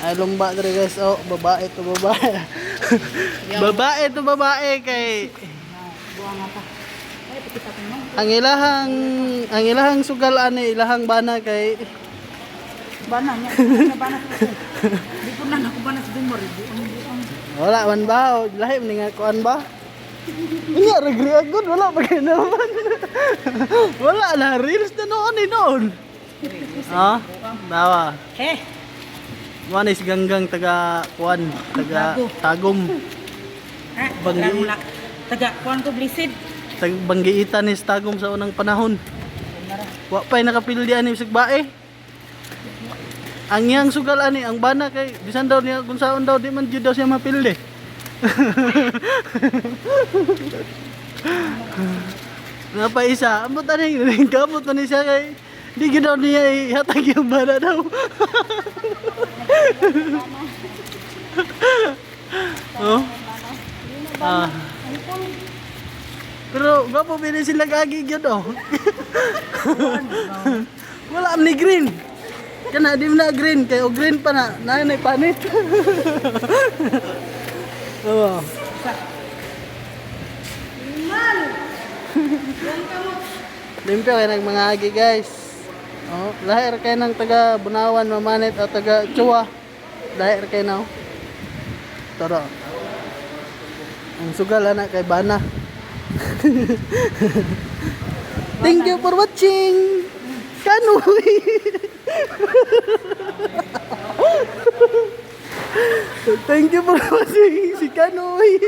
Ay lumba dre guys. Oh, babae to babae. Babae to babae kay Buang apa? Ay, pakita ko mo. ang ilahang sugal ani ilahang bana kay Bana niya. Bana ko. Di ko na ako bana sa dumor. wala man ba o lahi man nga kuan ba? Unya regri agud wala pa kay naman. Wala na reels na noon ni noon. Ah, dawa. Manis ganggang taga kuan, taga Tagum. Ha? Banggi. Taga kuan ko blisid. Tag banggiitan ni sa Tagum sa unang panahon. Wa pay nakapildian ni sigbae. Ang iyang sugal ani ang bana kay bisan daw niya kung saon daw di man jud daw siya mapildi. Napa isa, ambot ani gamot ni siya kay di gid daw niya ihatag yung bana daw. Oh. Ah. Pero gwapo bilhin sila gagi gyud oh. Wala am ni green. Kana di na green kay o green pa na nay panit. Oh. Limpyo kay nag mga agi guys. Oh, lahir kay nang taga Bunawan, Mamanit at taga Chua. Lahir kay na. Tara. Ang sugal anak kay bana. Thank you for watching. Kanoy. Thank you for watching si Kanoy.